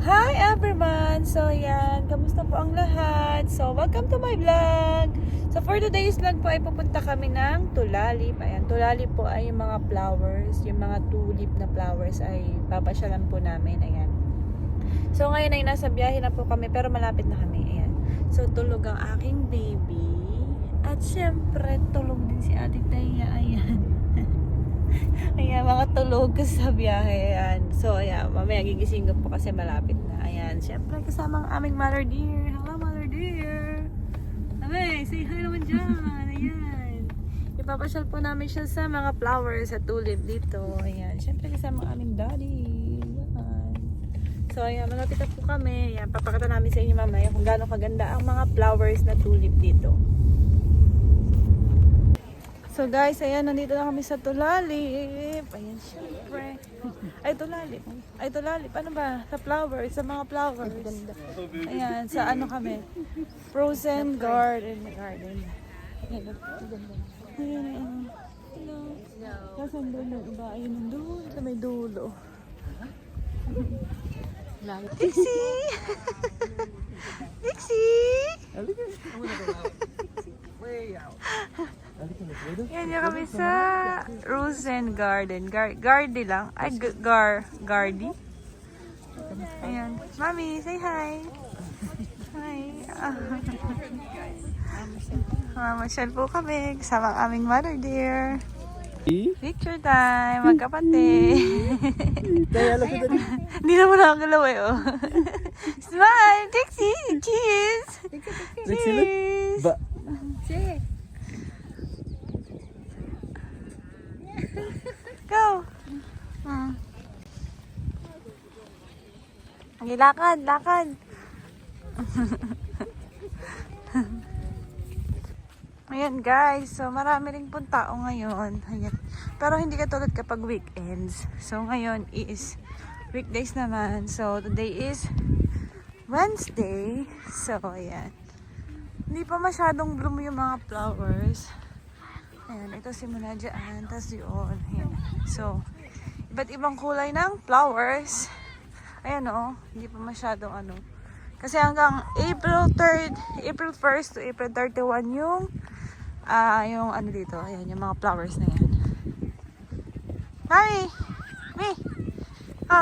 Hi everyone! So yan, kamusta po ang lahat? So welcome to my vlog! So for today's vlog po ay pupunta kami ng Tulalip. Ayan, Tulalip po ay yung mga flowers, yung mga tulip na flowers ay papasyalan po namin. Ayan. So ngayon ay nasa biyahe na po kami pero malapit na kami. Ayan. So tulog ang aking baby. At syempre tulog din si Ate Taya. Ayan. Ayan, mga tulog ko sa biyahe. Ayan. So, ayan, mamaya gigising ko po kasi malapit na. Ayan, syempre kasama ang aming mother dear. Hello, mother dear. Abe, say hi naman dyan. Ayan. Ipapasyal po namin siya sa mga flowers at tulip dito. Ayan, syempre kasama ang aming daddy. Ayan. So, ayan, malapit na po kami. Ayan, papakita namin sa inyo mamaya kung gaano kaganda ang mga flowers na tulip dito. So guys, ayan, nandito na kami sa Tulalip. Ayan, syempre. Ay, Tulalip. Ay, Tulalip. Ano ba? Sa flowers, sa mga flowers. Ayan, sa ano kami? Frozen Garden. Ayan, ayan. Ayan. Hello. Kasan doon yung iba? Ayun yung doon. Sa may dulo. Dixie! Dixie! Yan yung kami sa Frozen Garden. Gardy lang. Ay, Gardy. Ayan. Mami, say hi. Hi. Mamasyal po kami. Kasama ang aming mother dear. Picture time. Magkapatid. Hindi naman nakagalaw eh. Oh. Smile. Dixie. Cheers. Cheers. Cheers. Go! Okay, lakad, lakad. Ayan guys, so marami rin pong tao ngayon. Ayan. Pero hindi katulad kapag weekends. So ngayon is weekdays naman. So today is Wednesday. So ayan. Hindi pa masyadong bloom yung mga flowers. Ayan, ito simula dyan, tapos yun. Ayan. So, iba't ibang kulay ng flowers. Ayan o, hindi pa masyadong ano. Kasi hanggang April 3rd, April 1st to April 31 yung ano dito. Ayan, yung mga flowers na yan. Mami! Mami!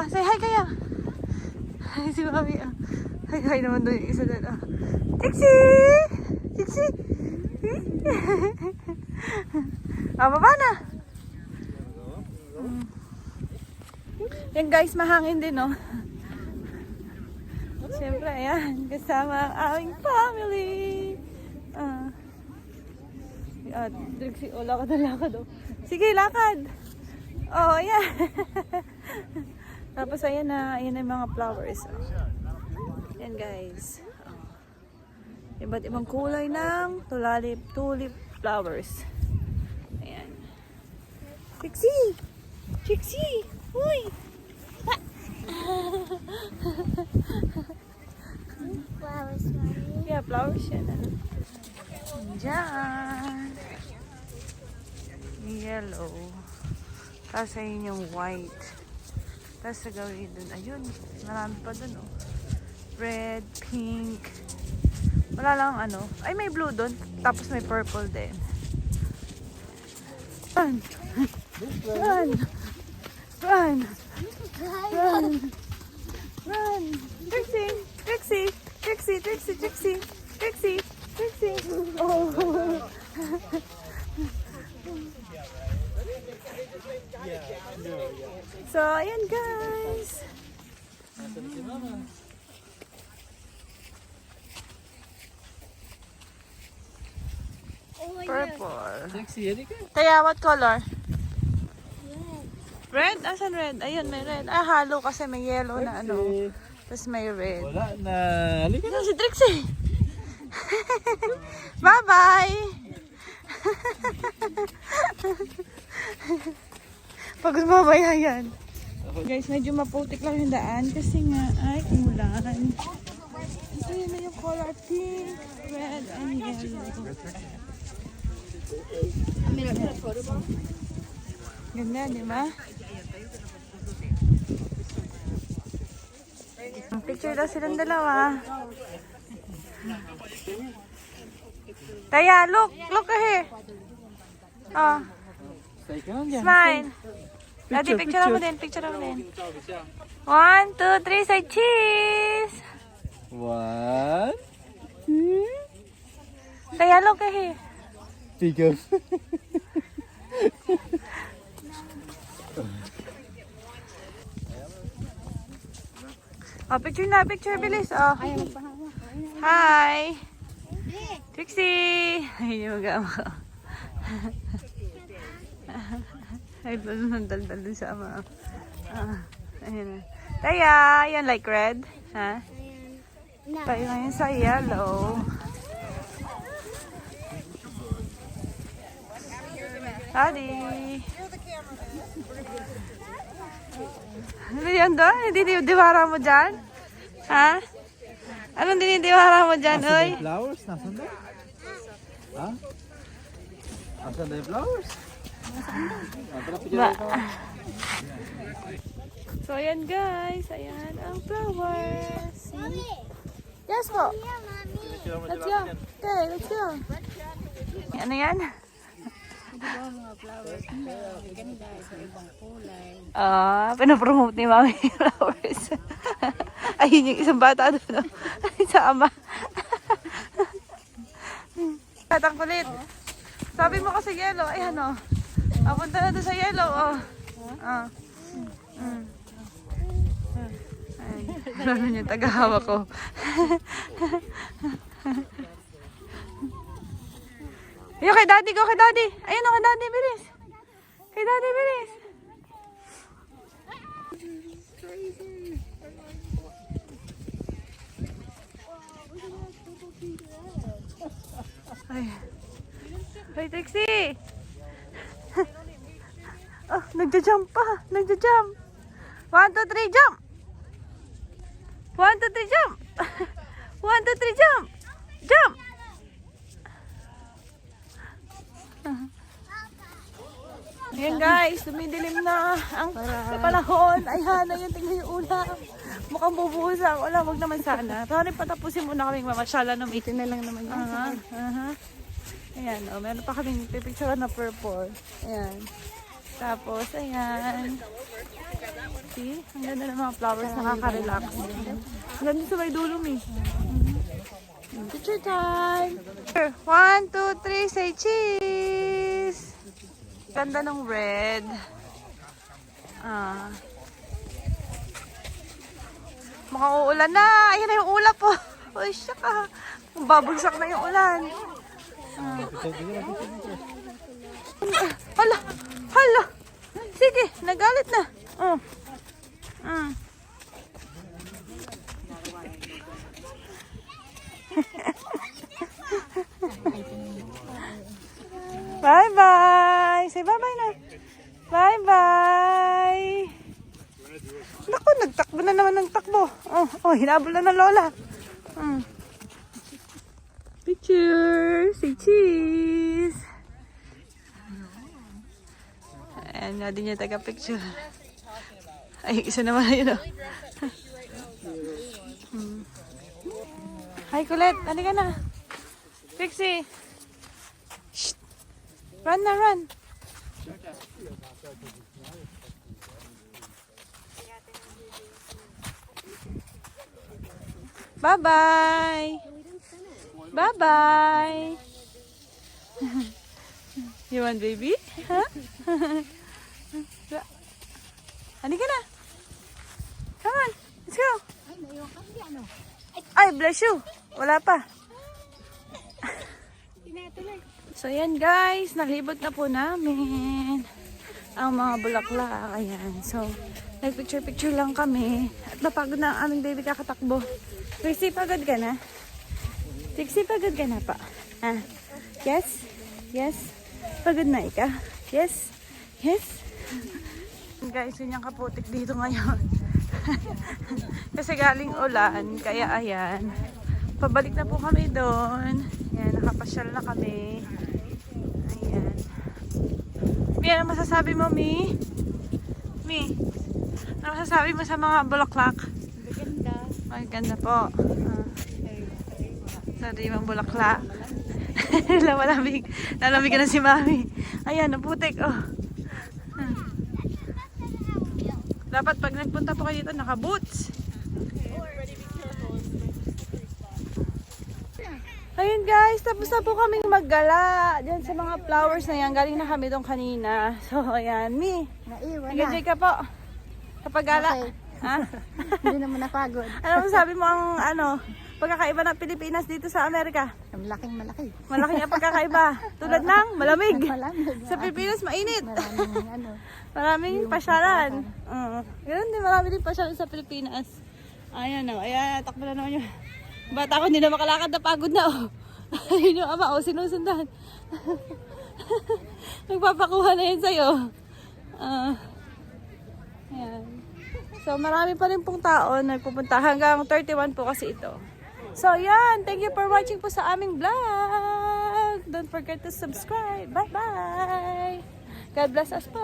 Say hi kaya! Hi si Mami. Hi naman doon yung isa doon. Dixie! Dixie! Baba na. Yan guys, mahangin din, no? Siyempre, ayan. Kasama ang aming family. Trixie, lakad na lakad, oh. Sige, lakad. Oh, ayan. Tapos, ayan na. Ayan na yung mga flowers. Oh. Yan guys. Iba't ibang kulay ng tulip flowers. Ayan. Trixie! Trixie! Uy! Flowers, mommy. Yeah, flowers yan. Diyan. Yellow. Tapos ayun yung white. Tapos sa gawin dun. Ayun. Marami pa dun, oh. Red, pink. Wala lang ano. Ay, may blue doon. Tapos may purple din. Run! Run! Run! Run! Run! Trixie! Trixie! Trixie! Trixie! Trixie! Trixie! Trixie! Oh! So, ayan guys! Purple. Kaya, what color? Red? Asan red? Ayun, may red. Halo kasi may yellow na ano. Tapos may red. Wala na. Halika na. Si Trixie! Bye-bye! Pagod mamaya yan. Guys, medyo maputik lang yung daan kasi nga ay umulan. So, yun na yung color pink, red, and yellow. Ganda, di ba? Picture daw silang dalawa. Taya, look. Look here. Oh, smile. Daddy, picture mo din. Picture mo din. 1, 2, 3, say cheese. 1. Taya, look here. Tiga. Oh, picture na. Picture, bilis. Oh. Hi. Trixie. Ay, yung mag-ama ko. Ay, daldal dun sa ama. Ayan na. Taya, yan like red. Ha? Tayo ngayon sa yellow. Daddy. Ano yan doon? Hindi diwara mo dyan? Ha? Anong dinidiwara mo dyan, oy? Flowers? Nasaan ba? Ha? Nasaan na yung flowers? Ba? So, ayan guys. Ayan ang flowers. See? Yes po. Let's go. Okay, let's go. Ano yan? Pinapromote ni Mami yung flowers. Ayun yung isang bata doon. Sa ama. Batang kulit. Sabi mo kasi yellow. Ay ano. Punta na doon sa yellow. Oh. Ay, ano yung tagahawa ko. Ayun kay daddy ko, kay daddy. Ayun o, kay daddy, bilis. Kay daddy, bilis. Ay. Ay, Trixie. Oh, nagja-jump pa. Nagja-jump. 1, 2, 3, jump. 1, 2, 3, jump. 1, 2, 3, jump. Jump. Ayan guys, dumidilim na ang panahon. Ay hana yun, tingnan yung ulam. Mukhang bubuhos ang ulam, wag naman sana. Pero patapusin muna kaming mamasyala ng meeting na lang naman yun. Ayan, oh, meron pa kaming pipicture na purple. Ayan. Tapos, ayan. See? Ang ganda ng mga flowers, nakaka-relax. Ang ganda sa may dulo, eh. Picture time! 1, 2, 3, say cheese! Ganda ng red. Mukhang uulan na. Ayan na yung ulap po. Uy, syaka. Babagsak na yung ulan. Hala! Hala! Sige, nagalit na. Bye-bye! Say bye-bye na. Bye-bye! Naku, nagtakbo na naman ng takbo. Hinabol na ng lola. Picture! Say cheese! Ayan nga din niya taga-picture. Ay, isa naman yun. Hi, Colette. Halika na. Pixie. Shh. Run na, run. Bye-bye. Bye-bye. You want baby? Huh? Halika na. Come on. Let's go. Ay, bless you. Wala pa. So, yan guys. Nalibot na po namin ang mga bulaklak. Ayan. So, nag-picture-picture lang kami. At napagod na ang aming baby kakatakbo. Trixie, pagod ka na? Trixie, pagod ka na pa? Yes? Yes? Pagod na ika? Yes? Yes? Guys, yun yung kaputik dito ngayon. Kasi galing ulan. Kaya ayan. Pabalik na po kami doon. Ayan, nakapasyal na kami. Ayan. Mi, ano masasabi mo, Mi? Mi? Ano masasabi mo sa mga bulaklak? Ganda. Ganda po. Sariwang bulaklak. Lalamig. Lalamig ka na si Mami. Ayan, naputik. Oh. Dapat pag nagpunta po kayo dito, naka-boots. Ayun guys, tapos na po kaming maggala. Diyan sa mga flowers na yan. Galing na kami doon kanina. So, ayan. Mi, Naiwan na. nag-enjoy ka po. Kapag gala. Okay. Ha? Hindi naman napagod. Ano sabi mo ang pagkakaiba ng Pilipinas dito sa Amerika? Malaking malaki. Malaki ang pagkakaiba. Tulad ng malamig. Malamig. Sa Pilipinas mainit. Maraming ano. Maraming pasyalan. Ganun din, marami din pasyalan sa Pilipinas. Ayan o, ayan, takbo na naman yung bata ko, hindi na makalakad, na pagod na o. Ayun yung ama o, sinusundan. Nagpapakuha na yan sa'yo. Ayan. So marami pa rin pong tao nagpupunta hanggang 31 po kasi ito. So yan, thank you for watching po sa aming vlog. Don't forget to subscribe. Bye bye. God bless us po.